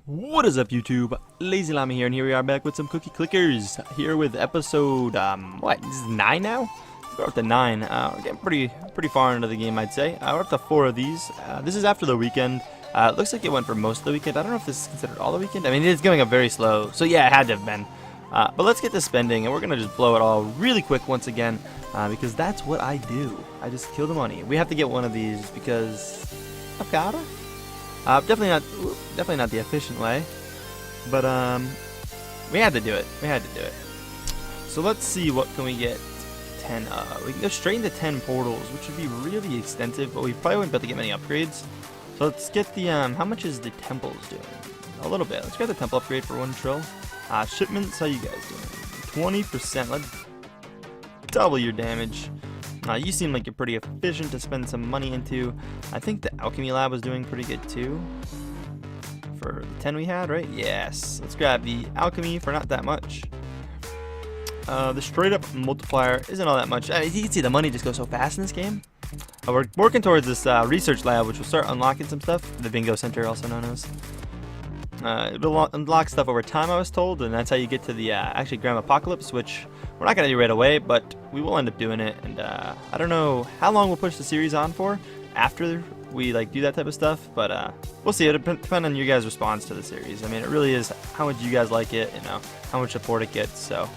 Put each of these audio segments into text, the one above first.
What is up, YouTube? LazeeLlama here, and here we are back with some cookie clickers. Here with episode, what? This is 9 now? We're up to 9. We're getting pretty far into the game, I'd say. We're up to 4 of these. This is after the weekend. It looks like it went for most of the weekend. I don't know if this is considered all the weekend. I mean, it's going up very slow, so yeah, it had to have been. But let's get to spending, and we're going to just blow it all really quick once again, because that's what I do. I just kill the money. We have to get one of these because I've gotta. Definitely not the efficient way, but we had to do it. So let's see, what can we get 10 we can go straight into 10 portals, which would be really extensive, but we probably wouldn't be able to get many upgrades. So let's get the how much is the temples doing? A little bit. Let's get the temple upgrade for 1 trill. Shipments, how you guys doing? 20%. Let's double your damage. You seem like you're pretty efficient to spend some money into. I think the alchemy lab was doing pretty good too. For the 10 we had, right? Yes. Let's grab the alchemy for not that much. The straight up multiplier isn't all that much. You can see the money just goes so fast in this game. We're working towards this research lab, which will start unlocking some stuff. The bingo center, also known as. It'll unlock stuff over time, I was told, and that's how you get to the actually Grand Apocalypse, which we're not going to do right away, but we will end up doing it. And I don't know how long we'll push the series on for after we do that type of stuff, but we'll see. It'll depend on your guys' response to the series. I mean, it really is how much you guys like it, how much support it gets. So,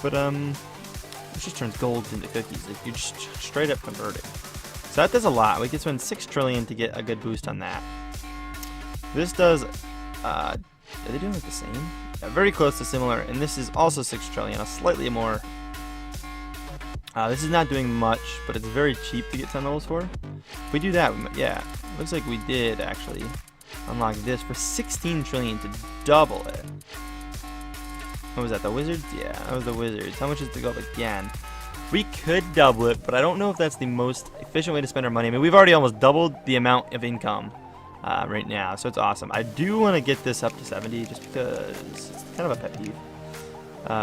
but it just turns gold into cookies. Like, you just straight up convert it. So that does a lot. We can spend 6 trillion to get a good boost on that. This does, are they doing like the same? Yeah, very close to similar, and this is also 6 trillion, a slightly more. This is not doing much, but it's very cheap to get 10 levels for. If we do that, yeah, looks like we did actually unlock this for 16 trillion to double it. What was that, the wizards? Yeah, that was the wizards. How much is to go up again? We could double it, but I don't know if that's the most efficient way to spend our money. I mean, we've already almost doubled the amount of income right now, so it's awesome. I do want to get this up to 70 just because it's kind of a pet peeve.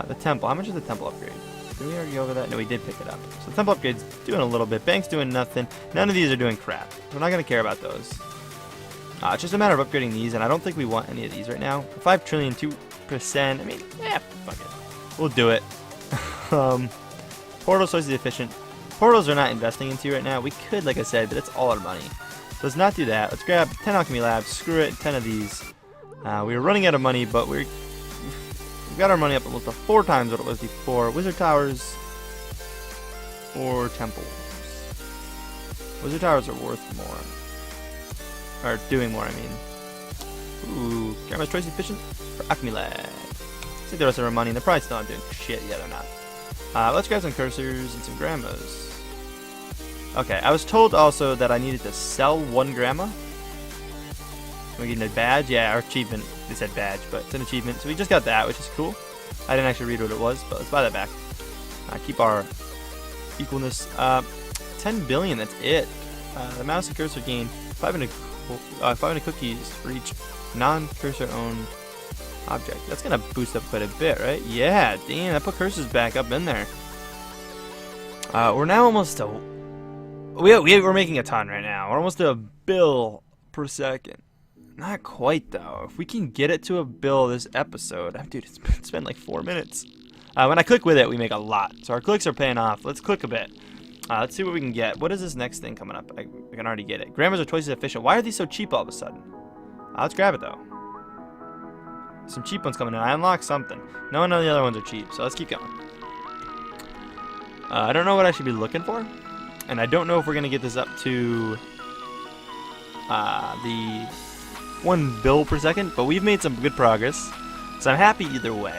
The temple, how much is the temple upgrade? Did we already go over that? No, we did pick it up. So the temple upgrade's doing a little bit. Bank's doing nothing. None of these are doing crap. We're not going to care about those. It's just a matter of upgrading these, and I don't think we want any of these right now. 5 trillion, 2%. I mean, yeah, fuck it. We'll do it. Portals, so efficient. Portals are not investing into right now. We could, like I said, but it's all our money. So let's not do that. Let's grab 10 alchemy labs. Screw it, 10 of these. We were running out of money, but we've got our money up almost 4 times what it was before. Wizard towers or temples. Wizard towers are worth more, or doing more, I mean. Ooh, grandma's choice efficient for alchemy lab. Let's take the rest of our money. They're probably still not doing shit. Yeah, they're not. Let's grab some cursors and some grandmas. Okay, I was told also that I needed to sell 1 grandma. We get a badge, yeah, our achievement. They said badge, but it's an achievement. So we just got that, which is cool. I didn't actually read what it was, but let's buy that back. Keep our equalness. 10 billion, that's it. The mouse and cursor gain 500 cookies for each non-cursor owned object. That's gonna boost up quite a bit, right? Yeah, damn, that put cursors back up in there. We're now almost to. We're making a ton right now. We're almost to a bill per second. Not quite though. If we can get it to a bill this episode, dude, it's been like 4 minutes. When I click with it, we make a lot. So our clicks are paying off. Let's click a bit. Let's see what we can get. What is this next thing coming up? I can already get it. Grandmas are twice as efficient. Why are these so cheap all of a sudden? Let's grab it though. Some cheap ones coming in. I unlocked something. None of the other ones are cheap, so let's keep going. I don't know what I should be looking for. And I don't know if we're going to get this up to the 1 bill per second, but we've made some good progress. So I'm happy either way.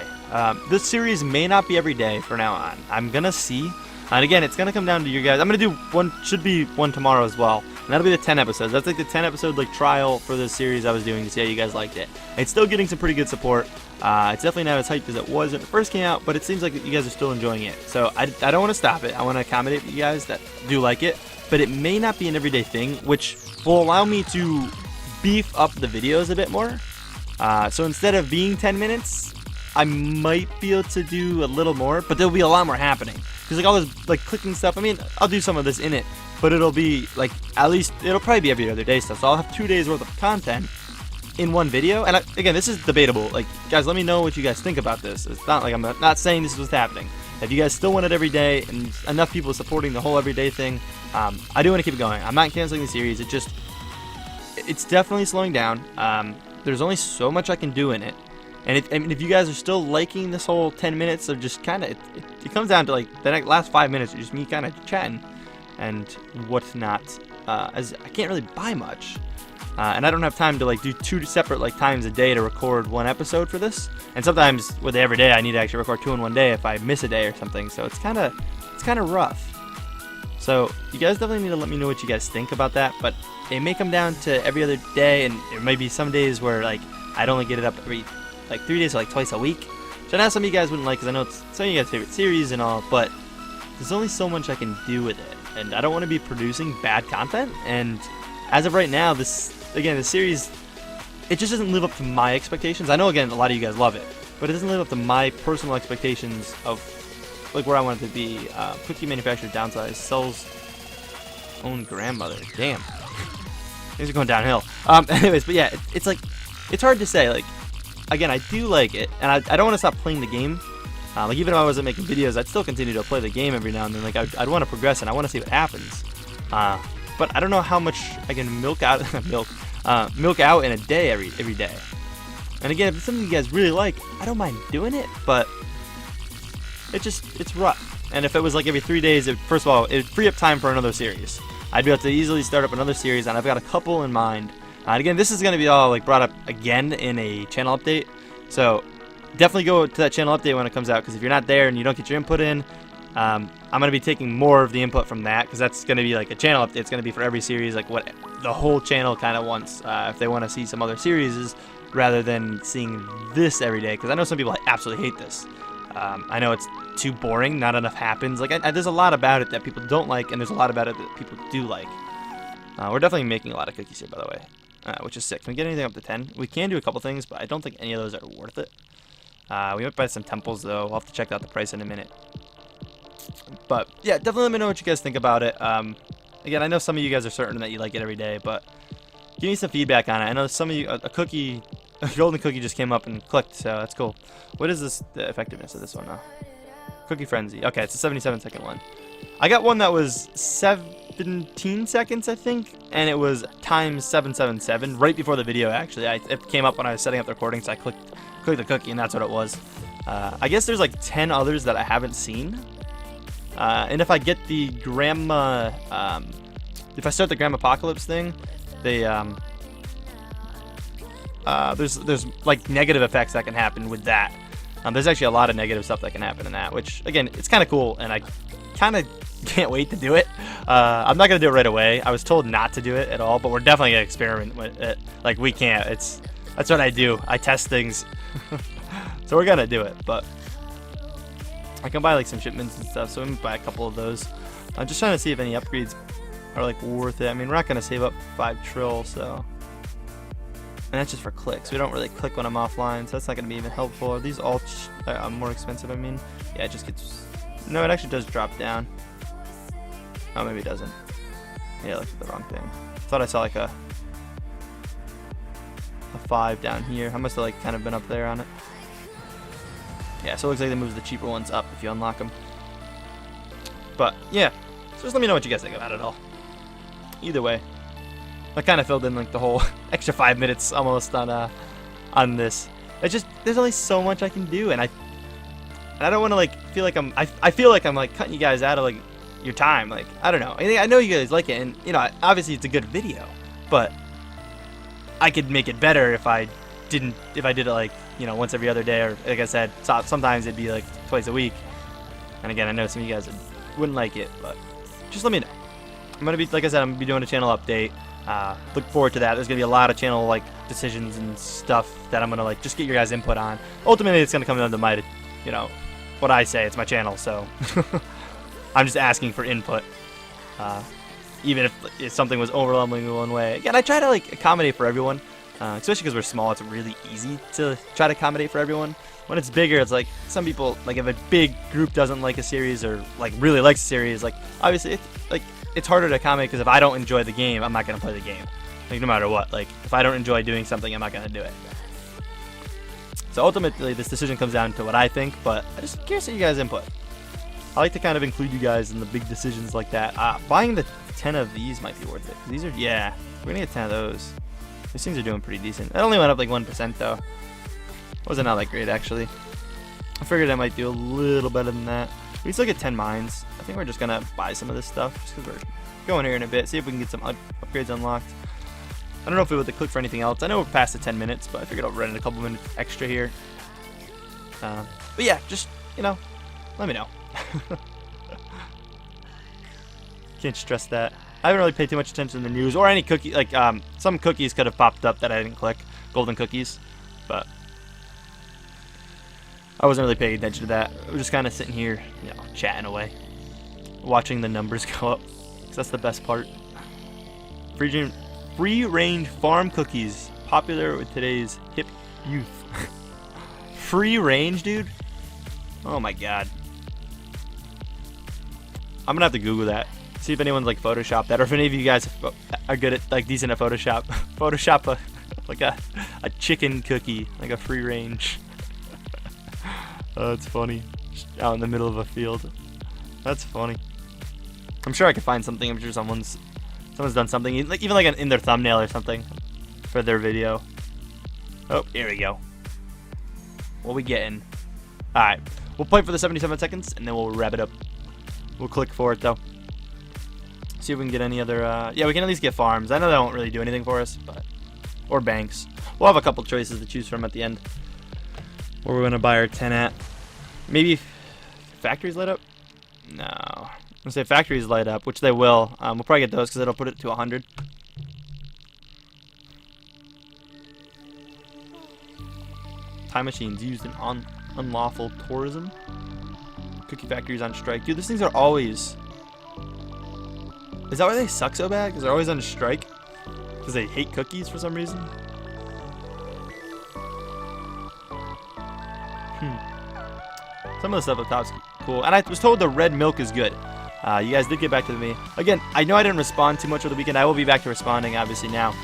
This series may not be every day from now on. I'm going to see. And again, it's going to come down to you guys. I'm going to do one, should be one tomorrow as well. And that'll be the 10 episodes. That's like the 10 episode trial for this series I was doing to see how you guys liked it. It's still getting some pretty good support. It's definitely not as hyped as it was when it first came out, but it seems like you guys are still enjoying it. So I don't want to stop it. I want to accommodate you guys that do like it, but it may not be an everyday thing, which will allow me to beef up the videos a bit more. So instead of being 10 minutes, I might be able to do a little more, but there'll be a lot more happening. Because all this clicking stuff, I mean, I'll do some of this in it, but it'll be at least, it'll probably be every other day stuff. So I'll have 2 days worth of content in one video. And again, this is debatable. Like, guys, let me know what you guys think about this. It's not like I'm not saying this is what's happening. If you guys still want it every day and enough people supporting the whole everyday thing, I do want to keep it going. I'm not canceling the series. It's definitely slowing down. There's only so much I can do in it. And I mean, if you guys are still liking this whole 10 minutes of just kind of, it comes down to like the last 5 minutes of just me kind of chatting and whatnot, as I can't really buy much. And I don't have time to like do 2 separate like times a day to record 1 episode for this. And sometimes with every day I need to actually record 2 in one day if I miss a day or something. So it's kind of rough. So you guys definitely need to let me know what you guys think about that. But it may come down to every other day, and there may be some days where like I'd only get it up every like 3 days or like twice a week. Which I know some of you guys wouldn't like, because I know it's some of you guys' favorite series and all, but there's only so much I can do with it. And I don't want to be producing bad content. And as of right now, the series, it just doesn't live up to my expectations. I know, again, a lot of you guys love it, but it doesn't live up to my personal expectations of like where I want it to be. Cookie manufacturer downsized, sells own grandmother. Damn, things are going downhill. Anyways, but yeah, it's like, it's hard to say. Like, again, I do like it, and I don't want to stop playing the game. Like, even if I wasn't making videos, I'd still continue to play the game every now and then. Like, I'd want to progress, and I want to see what happens. But I don't know how much I can milk out in a day every day. And again, if it's something you guys really like, I don't mind doing it, but it's rough. And if it was like every 3 days, first of all, it'd free up time for another series. I'd be able to easily start up another series, and I've got a couple in mind. And again, this is going to be all like brought up again in a channel update. So definitely go to that channel update when it comes out, because if you're not there and you don't get your input in, I'm going to be taking more of the input from that, because that's going to be like a channel update. It's going to be for every series, like what the whole channel kind of wants, if they want to see some other series rather than seeing this every day, because I know some people absolutely hate this. I know it's too boring, not enough happens. Like, there's a lot about it that people don't like, and there's a lot about it that people do like. We're definitely making a lot of cookies here, by the way, which is sick. Can we get anything up to 10? We can do a couple things, but I don't think any of those are worth it. We might buy some temples, though. We'll have to check out the price in a minute. But yeah, definitely let me know what you guys think about it. Again, I know some of you guys are certain that you like it every day, but give me some feedback on it. I know some of you, a golden cookie just came up and clicked, so that's cool. What is this, the effectiveness of this one now? Cookie Frenzy. Okay, it's a 77-second one. I got one that was 17 seconds, I think, and it was times 777 right before the video. Actually, it came up when I was setting up the recording, so I clicked the cookie, and that's what it was. I guess there's like 10 others that I haven't seen. And if I get the Grandma, if I start the Grandma Apocalypse thing, they there's like negative effects that can happen with that. There's actually a lot of negative stuff that can happen in that, which again, it's kind of cool, and I kind of can't wait to do it. I'm not gonna do it right away. I was told not to do it at all, but we're definitely gonna experiment with it. Like, we can't. That's what I do. I test things. So we're gonna do it, but I can buy like some shipments and stuff, so I'm gonna buy a couple of those. I'm just trying to see if any upgrades are like worth it. I mean, we're not gonna save up 5 trill, so, and that's just for clicks. We don't really click when I'm offline, so that's not gonna be even helpful. Are these all more expensive? I mean, yeah, it just gets. No, it actually does drop down. Oh, maybe it doesn't. Yeah, I looked at the wrong thing. I thought I saw like a 5 down here. I must have like kind of been up there on it. Yeah, so it looks like they move the cheaper ones up if you unlock them. But yeah, so just let me know what you guys think about it all. Either way, I kind of filled in like the whole extra 5 minutes almost on this. It's just, there's only so much I can do, and I don't want to like feel like I feel like I'm like cutting you guys out of like your time. Like, I don't know. I know you guys like it, and you know, obviously it's a good video, but I could make it better if I did it like, you know, once every other day, or like I said, sometimes it'd be like twice a week. And again, I know some of you guys wouldn't like it, but just let me know. I'm gonna be, like I said, I'm gonna be doing a channel update. Look forward to that. There's gonna be a lot of channel like decisions and stuff that I'm gonna like just get your guys' input on. Ultimately, it's gonna come down to my, you know, what I say. It's my channel, so I'm just asking for input. Even if something was overwhelmingly one way. Again, I try to like accommodate for everyone. Especially because we're small, it's really easy to try to accommodate for everyone. When it's bigger, it's like some people, like if a big group doesn't like a series or like really likes a series, like obviously it's harder to accommodate, because if I don't enjoy the game, I'm not gonna play the game. Like, no matter what. Like, if I don't enjoy doing something, I'm not going to do it. So ultimately, this decision comes down to what I think, but I'm just curious at you guys' input. I like to kind of include you guys in the big decisions like that. Buying the 10 of these might be worth it. These are, yeah, we're going to get 10 of those. These things are doing pretty decent. It only went up like 1% though. Wasn't all that great actually. I figured I might do a little better than that. We still get 10 mines. I think we're just going to buy some of this stuff just because we're going here in a bit. See if we can get some upgrades unlocked. I don't know if we would click for anything else. I know we're past the 10 minutes, but I figured I'll run in a couple minutes extra here. But yeah, just, you know, let me know. Can't stress that. I haven't really paid too much attention to the news or any cookie. Like some cookies could have popped up that I didn't click, golden cookies, but I wasn't really paying attention to that. I was just kind of sitting here, you know, chatting away, watching the numbers go up. 'Cause that's the best part. Free range farm cookies, popular with today's hip youth. Free range, dude. Oh my god. I'm gonna have to Google that. See if anyone's like Photoshopped that, or if any of you guys are good at like decent at Photoshop. Photoshop like a chicken cookie, like a free range. Oh, that's funny. Just out in the middle of a field. That's funny. I'm sure I could find something. I'm sure someone's done something, like even like in their thumbnail or something for their video. Oh, here we go. What we getting? All right, we'll play for the 77 seconds and then we'll wrap it up. We'll click for it though. See if we can get any other. Yeah, we can at least get farms. I know they won't really do anything for us, but or banks. We'll have a couple choices to choose from at the end. Where we're gonna buy our 10 at. Maybe factories light up. No, I'm gonna say factories light up, which they will. We'll probably get those because it'll put it to 100. Time machines used in unlawful tourism. Cookie factories on strike. Dude, these things are always... Is that why they suck so bad? Because they're always on strike? Because they hate cookies for some reason? Some of the stuff up top's cool. And I was told the red milk is good. You guys did get back to me. Again, I know I didn't respond too much over the weekend. I will be back to responding, obviously, now.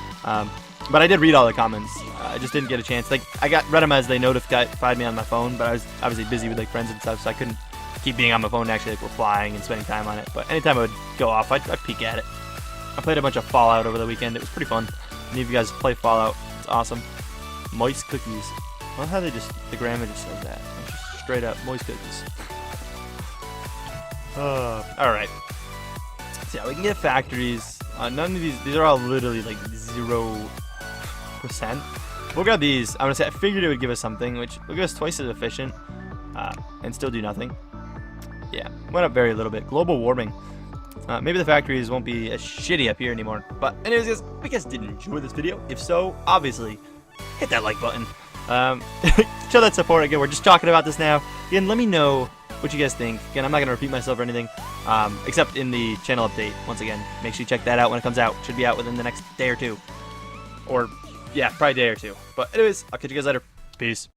But I did read all the comments. I just didn't get a chance. Like, I read them as they notified me on my phone, but I was obviously busy with like friends and stuff, so I couldn't keep being on my phone and actually like replying and spending time on it. But anytime I would go off, I'd peek at it. I played a bunch of Fallout over the weekend. It was pretty fun. Any of you guys play Fallout? It's awesome. Moist cookies. I love how they just, the grandma just says that. It's just straight up moist cookies. Alright. So yeah, we can get factories. None of these are all literally like 0%. We'll grab these. I'm gonna say I figured it would give us something, which will give us twice as efficient, and still do nothing. Yeah, went up very little bit. Global warming. Maybe the factories won't be as shitty up here anymore. But anyways, guys, if you guys did enjoy this video, if so, obviously, hit that like button. Show that support. Again, we're just talking about this now. Again, let me know what you guys think. Again, I'm not gonna repeat myself or anything, except in the channel update. Once again, make sure you check that out when it comes out. Should be out within the next day or two, or yeah, probably a day or two. But anyways, I'll catch you guys later. Peace.